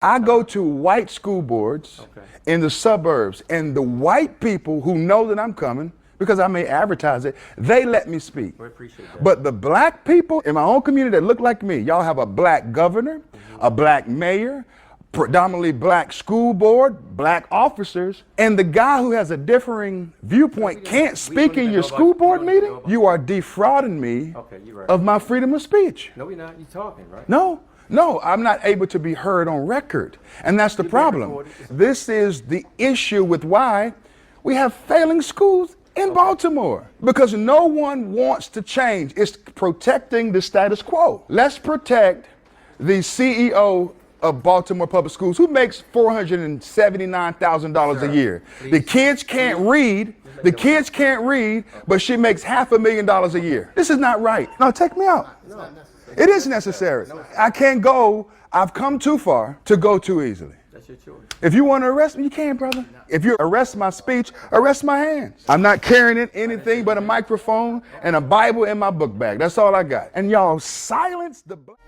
I go to white school boards in the suburbs, and the white people who know that I'm coming, because I may advertise it, they let me speak. We appreciate that. But the black people in my own community that look like me, y'all have a black governor, a black mayor, predominantly black school board, black officers, and the guy who has a differing viewpoint can't speak in your school board meeting? You are defrauding me of my freedom of speech. No, we're not. You're talking, right? No, I'm not able to be heard on record. And that's the problem. This is the issue with why we have failing schools in Baltimore. Because no one wants to change. It's protecting the status quo. Let's protect the CEO of Baltimore Public Schools, who makes $479,000 a year. The kids can't read. The kids can't read, but she makes $500,000 a year. This is not right. No, take me out. It is necessary. I can't go. I've come too far to go too easily. That's your choice. If you want to arrest me, you can, brother. If you arrest my speech, arrest my hands. I'm not carrying anything but a microphone and a Bible in my book bag. That's all I got. And y'all silence the black.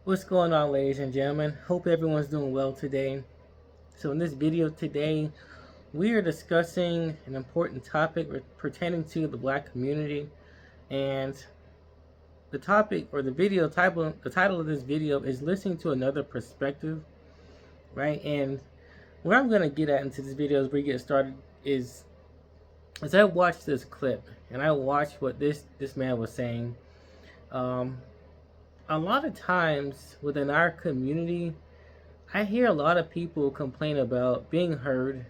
What's going on, ladies and gentlemen? Hope everyone's doing well today. So in this video today, we are discussing an important topic pertaining to the black community, and the topic, or the title of this video is listening to another perspective, right? And where I'm going to get at into this video as we get started is, as I watched this clip and I watched what this man was saying, a lot of times within our community, I hear a lot of people complain about being heard,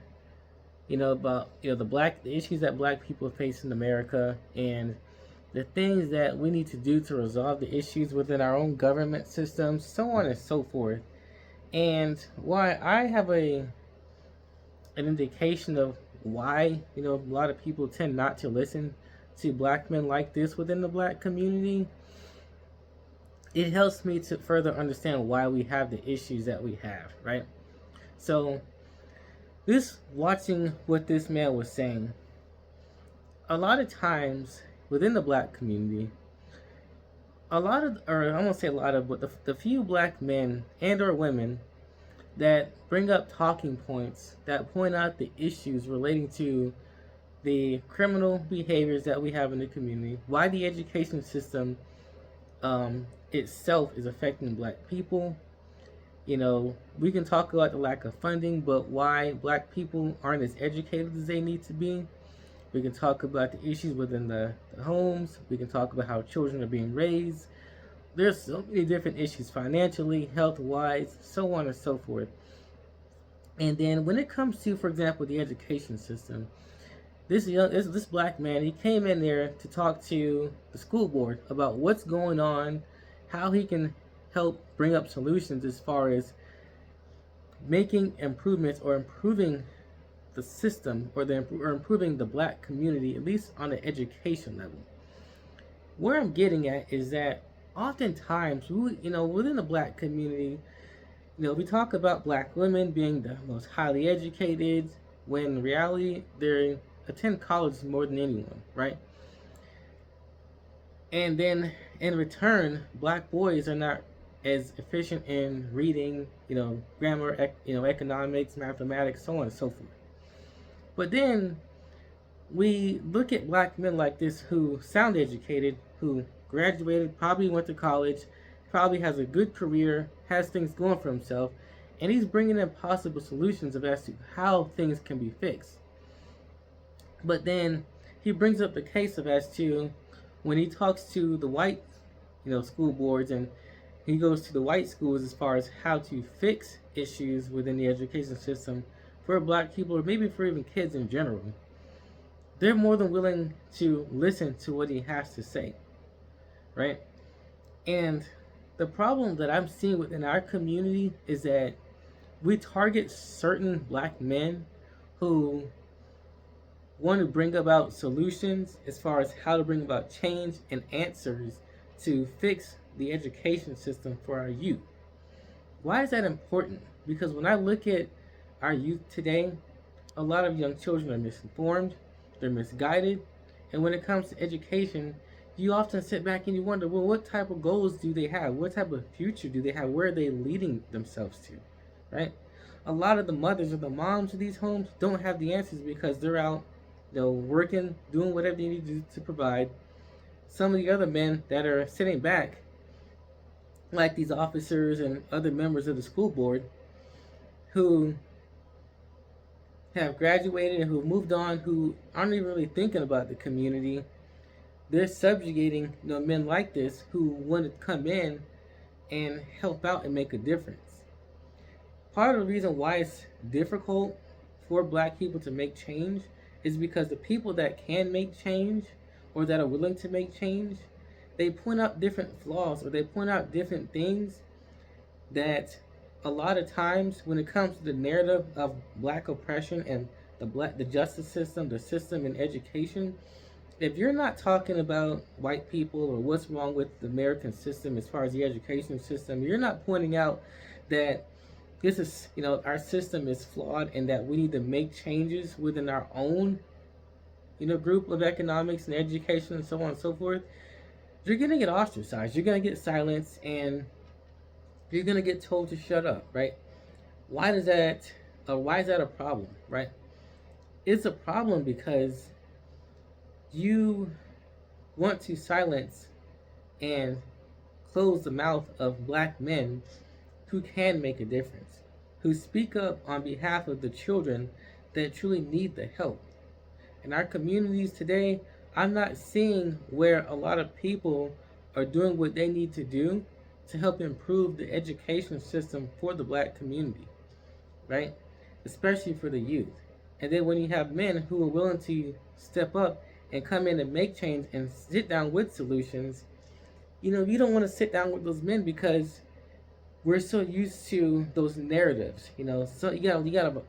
about the issues that black people face in America, and the things that we need to do to resolve the issues within our own government systems, so on and so forth. And why I have an indication of why a lot of people tend not to listen to black men like this within the black community, it helps me to further understand why we have the issues that we have, right? So, watching what this man was saying, a lot of times within the black community, but the few black men and or women that bring up talking points that point out the issues relating to the criminal behaviors that we have in the community, why the education system itself is affecting black people. We can talk about the lack of funding, but why black people aren't as educated as they need to be. We can talk about the issues within the homes. We can talk about how children are being raised. There's so many different issues, financially, health-wise, so on and so forth. And then when it comes to, for example, the education system, this black man, he came in there to talk to the school board about what's going on, how he can help bring up solutions as far as making improvements or improving the system, or improving the black community, at least on the education level. Where I'm getting at is that oftentimes, within the black community, we talk about black women being the most highly educated, when in reality they attend college more than anyone, right? And then in return, black boys are not as efficient in reading, grammar, economics, mathematics, so on and so forth. But then we look at black men like this who sound educated, who graduated, probably went to college, probably has a good career, has things going for himself, and he's bringing in possible solutions as to how things can be fixed. But then he brings up the case of as to when he talks to the white, school boards, and he goes to the white schools as far as how to fix issues within the education system for black people, or maybe for even kids in general, they're more than willing to listen to what he has to say, right? And the problem that I'm seeing within our community is that we target certain black men who want to bring about solutions as far as how to bring about change and answers to fix the education system for our youth. Why is that important? Because when I look at our youth today, a lot of young children are misinformed, they're misguided, and when it comes to education, you often sit back and you wonder, well, what type of goals do they have? What type of future do they have? Where are they leading themselves to? Right? A lot of the mothers or the moms of these homes don't have the answers because they're out, working, doing whatever they need to do to provide. Some of the other men that are sitting back, like these officers and other members of the school board, who have graduated and who've moved on, who aren't even really thinking about the community, they're subjugating men like this who want to come in and help out and make a difference. Part of the reason why it's difficult for black people to make change is because the people that can make change or that are willing to make change, they point out different flaws or they point out different things that a lot of times when it comes to the narrative of black oppression and the justice system, the system in education, if you're not talking about white people or what's wrong with the American system as far as the education system, you're not pointing out that this is, our system is flawed and that we need to make changes within our own, group of economics and education and so on and so forth, you're going to get ostracized. You're going to get silenced and you're going to get told to shut up, right? Why is that a problem, right? It's a problem because you want to silence and close the mouth of black men who can make a difference, who speak up on behalf of the children that truly need the help. In our communities today, I'm not seeing where a lot of people are doing what they need to do to help improve the education system for the black community, right? Especially for the youth. And then when you have men who are willing to step up and come in and make change and sit down with solutions, you don't want to sit down with those men because we're so used to those narratives, So you got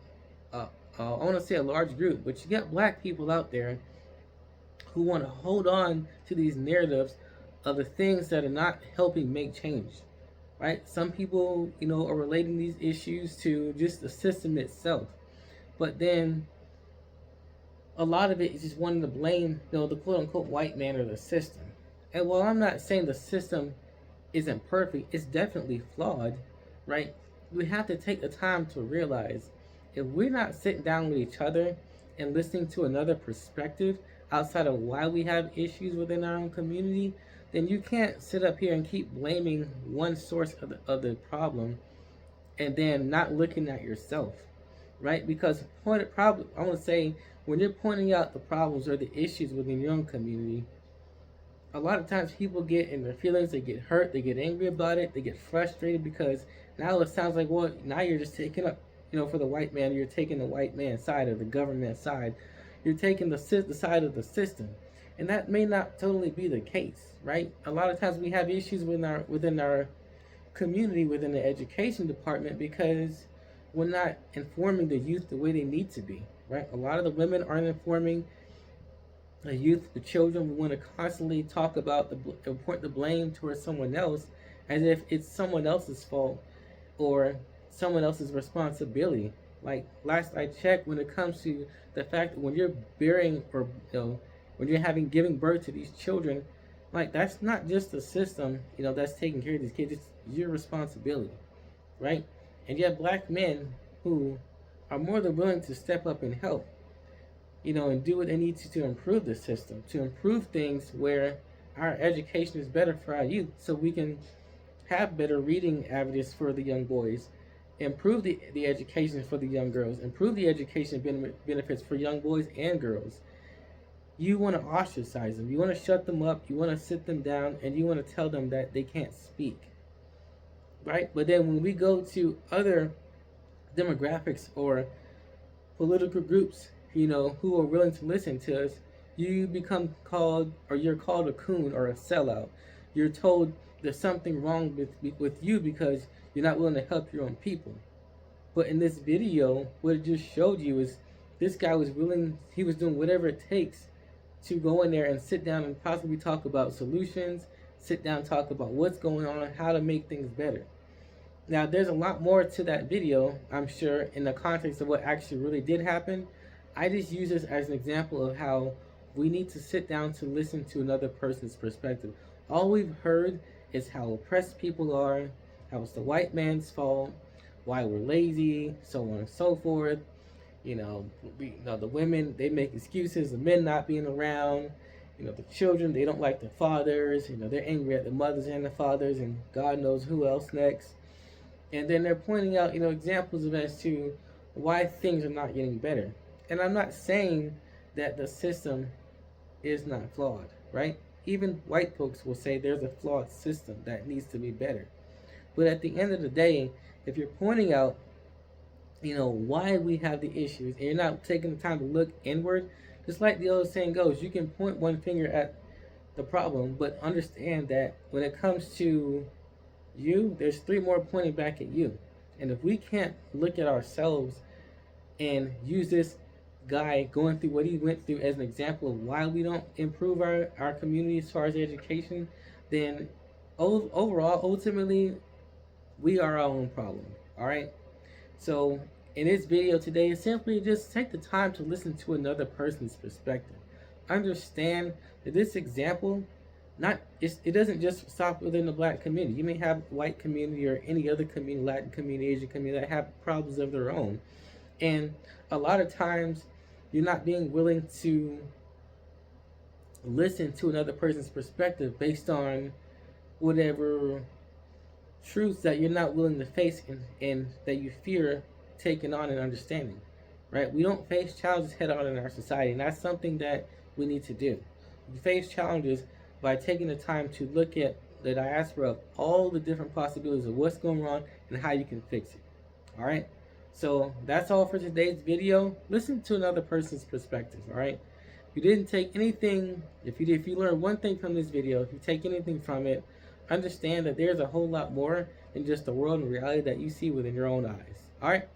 I want to say a large group, but you got black people out there who want to hold on to these narratives of the things that are not helping make change, right? Some people, are relating these issues to just the system itself, but then a lot of it is just wanting to blame, the quote unquote white man or the system. And while I'm not saying the system isn't perfect, it's definitely flawed, right? We have to take the time to realize if we're not sitting down with each other and listening to another perspective outside of why we have issues within our own community, then you can't sit up here and keep blaming one source of the problem and then not looking at yourself, right? Because I want to say, when you're pointing out the problems or the issues within your own community, a lot of times people get in their feelings, they get hurt, they get angry about it, they get frustrated because now it sounds like, well, now you're just taking up, for the white man, you're taking the white man's side or the government side. You're taking the side of the system. And that may not totally be the case, right? A lot of times we have issues within our community, within the education department, because we're not informing the youth the way they need to be, right? A lot of the women aren't informing the youth, the children. We want to constantly talk about point the blame towards someone else as if it's someone else's fault or someone else's responsibility. Like last I checked, when it comes to the fact that when you're bearing or when you're giving birth to these children, like that's not just the system that's taking care of these kids. It's your responsibility, right? And you have black men who are more than willing to step up and help, and do what they need to improve the system, to improve things where our education is better for our youth, so we can have better reading avenues for the young boys, improve the education for the young girls, improve the education benefits for young boys and girls. You want to ostracize them, you want to shut them up, you want to sit them down, and you want to tell them that they can't speak, right? But then when we go to other demographics or political groups, who are willing to listen to us, you become called, or you're called a coon or a sellout. You're told there's something wrong with you because you're not willing to help your own people. But in this video, what it just showed you is this guy was willing, he was doing whatever it takes to go in there and sit down and possibly talk about solutions, sit down, talk about what's going on, how to make things better. Now, there's a lot more to that video, I'm sure, in the context of what actually really did happen. I just use this as an example of how we need to sit down to listen to another person's perspective. All we've heard is how oppressed people are, how it's the white man's fault, why we're lazy, so on and so forth. The women, they make excuses, the men not being around. The children, they don't like their fathers. They're angry at the mothers and the fathers, and God knows who else next. And then they're pointing out, examples of as to why things are not getting better. And I'm not saying that the system is not flawed, right? Even white folks will say there's a flawed system that needs to be better. But at the end of the day, if you're pointing out, why we have the issues, and you're not taking the time to look inward, just like the old saying goes, you can point one finger at the problem, but understand that when it comes to you, there's three more pointing back at you. And if we can't look at ourselves and use this guy going through what he went through as an example of why we don't improve our community as far as education, then overall, ultimately, we are our own problem. All right. So in this video today, simply just take the time to listen to another person's perspective. Understand that this example, it doesn't just stop within the black community. You may have white community or any other community, Latin community, Asian community, that have problems of their own. And a lot of times you're not being willing to listen to another person's perspective based on whatever truths that you're not willing to face and that you fear taking on and understanding, right? We don't face challenges head on in our society, and that's something that we need to do. We face challenges by taking the time to look at the diaspora of all the different possibilities of what's going on and how you can fix it. All right. So that's all for today's video. Listen to another person's perspective. All right. If you didn't take anything, if you learned one thing from this video, if you take anything from it, understand that there's a whole lot more than just the world and reality that you see within your own eyes. All right.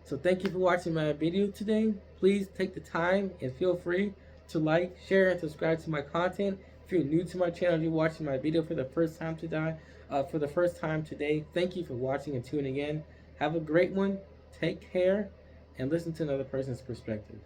So thank you for watching my video today. Please take the time and feel free to like, share, and subscribe to my content. If you're new to my channel, you're watching my video for the first time today, thank you for watching and tuning in. Have a great one. Take care and listen to another person's perspective.